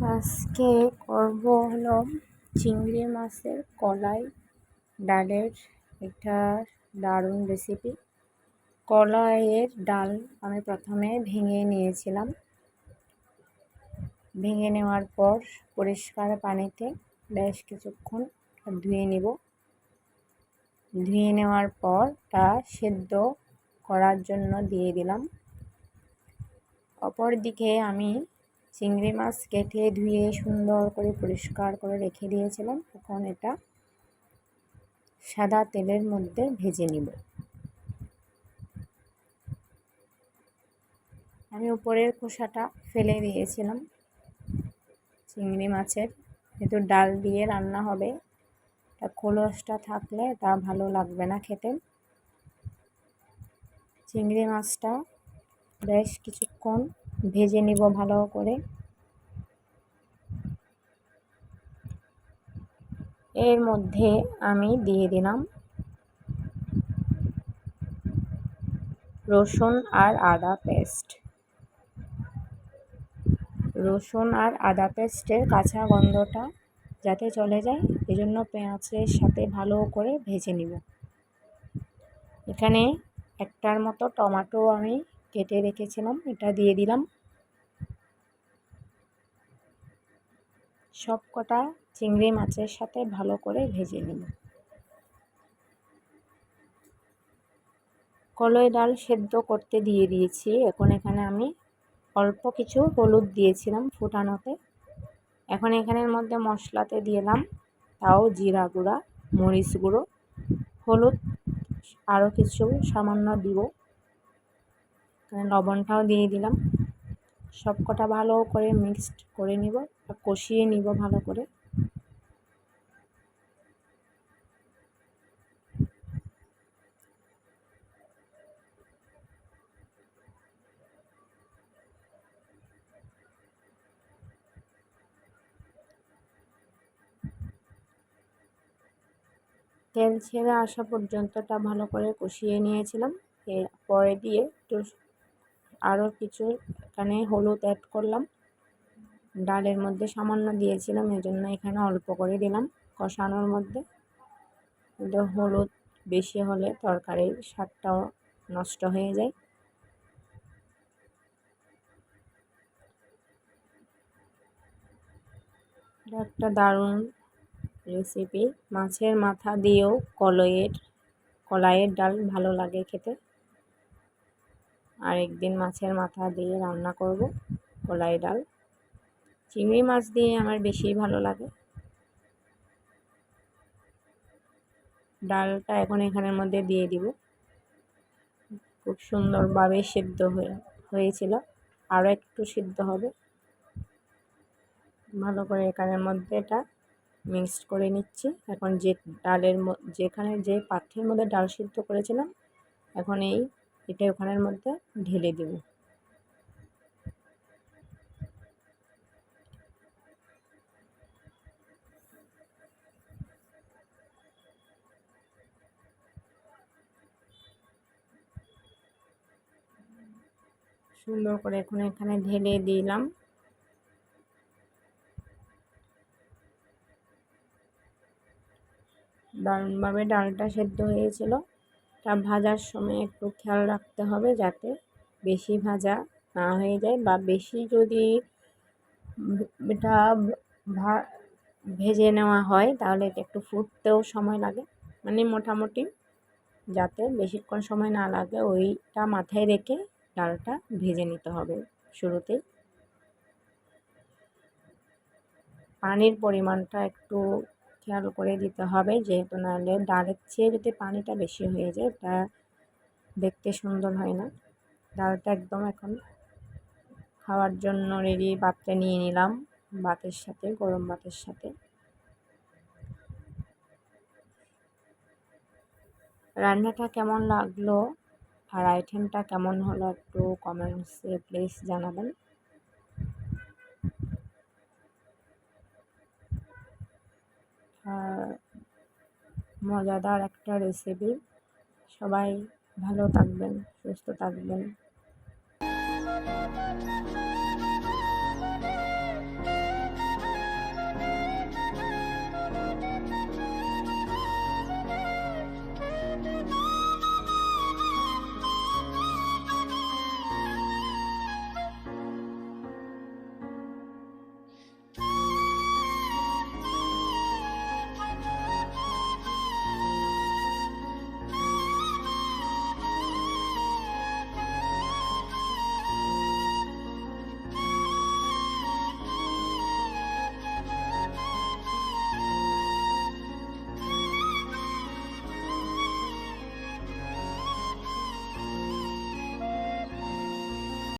আজকে করব হলো চিংড়ি মাছের কলাই ডালের একটা দারুণ রেসিপি। কলাইয়ের ডাল আমি প্রথমে ভেঙে নিয়েছিলাম। ভেঙে নেওয়ার পর পরিষ্কার পানিতে বেশ কিছুক্ষণ ধুয়ে নেব। ধুয়ে নেওয়ার পর তা সেদ্ধ করার জন্য দিয়ে দিলাম। অপরদিকে আমি চিংড়ি মাছ কেটে ধুয়ে সুন্দর করে পরিষ্কার করে রেখে দিয়েছিলাম। এখন এটা সাদা তেলের মধ্যে ভেজে নিব। আমি উপরের খোসাটা ফেলে দিয়েছিলাম চিংড়ি মাছের, যেহেতু ডাল দিয়ে রান্না হবে, তা খোলসটা থাকলে তা ভালো লাগবে না খেতে। চিংড়ি মাছটা বেশ কিছুক্ষণ ভেজে নিব ভালো করে। এর মধ্যে আমি দিয়ে দিলাম রসুন আর আদা পেস্ট। রসুন আর আদা পেস্টের কাঁচা গন্ধটা যাতে চলে যায়, এজন্য পেঁয়াজের সাথে ভালো করে ভেজে নিব। এখানে একটার মতো টমেটো আমি কেটে রেখেছিলাম, এটা দিয়ে দিলাম। সব কটা চিংড়ি মাছের সাথে ভালো করে ভেজে নিব। কলাই ডাল সেদ্ধ করতে দিয়ে দিয়েছি। এখন এখানে আমি অল্প কিছু হলুদ দিয়েছিলাম ফুটানোতে। এখন এখানের মধ্যে মশলাতে দিলাম তাও জিরা গুঁড়া, মরিচ গুঁড়ো, হলুদ আরও কিছু সামান্য দিব। এখানে লবণটাও দিয়ে দিলাম। সব কটা ভালো করে মিক্সড করে নিব, কষিয়ে নিব ভালো করে। তেল ছেড়ে আসা পর্যন্তটা ভালো করে কষিয়ে নিয়েছিলাম। পরে দিয়ে একটু আরও কিছু এখানে হলুদ অ্যাড করলাম। ডালের মধ্যে সামান্য দিয়েছিলাম, এজন্য এখানে অল্প করে দিলাম কষানোর মধ্যে। কিন্তু হলুদ বেশি হলে তরকারির স্বাদটাও নষ্ট হয়ে যায়। এটা একটা দারুণ রেসিপি। মাছের মাথা দিয়েও কলাইয়ের ডাল ভালো লাগে খেতে। আরেকদিন মাছের মাথা দিয়ে রান্না করব কলাই ডাল। চিংড়ি মাছ দিয়ে আমার বেশি ভালো লাগে। ডালটা এখন এখানের মধ্যে দিয়ে দিব। খুব সুন্দরভাবে সিদ্ধ হয়েছিল, আরও একটু সিদ্ধ হবে। ভালো করে এখানের মধ্যে এটা মিক্সড করে নিচ্ছি। এখন যেখানে যে পাত্রের মধ্যে ডাল সিদ্ধ করেছিলাম, এখন এটা ওখানের মধ্যে ঢেলে দেব। সুন্দর করে এখন এখানে ঢেলে দিলাম। দারুণভাবে ডালটা সেদ্ধ হয়েছিল। তা ভাজার সময় একটু খেয়াল রাখতে হবে যাতে বেশি ভাজা না হয়ে যায়, বা বেশি যদি এটা ভেজে নেওয়া হয় তাহলে এটা একটু ফুটতেও সময় লাগে। মানে মোটামুটি যাতে বেশিক্ষণ সময় না লাগে ওইটা মাথায় রেখে ডালটা ভেজে নিতে হবে শুরুতেই। পানির পরিমাণটা একটু খেয়াল করে দিতে হবে, যেহেতু নাহলে ডালের চেয়ে যদি পানিটা বেশি হয়ে যায় তা দেখতে সুন্দর হয় না। ডালটা একদম এখন খাওয়ার জন্য রেডি পাত্রে নিয়ে নিলাম, ভাতের সাথে, গরম ভাতের সাথে। রান্নাটা কেমন লাগলো আর আইটেমটা কেমন হলো একটু কমেন্টসে প্লিজ জানাবেন। মজাদার একটা রেসিপি। সবাই ভালো থাকবেন, সুস্থ থাকবেন।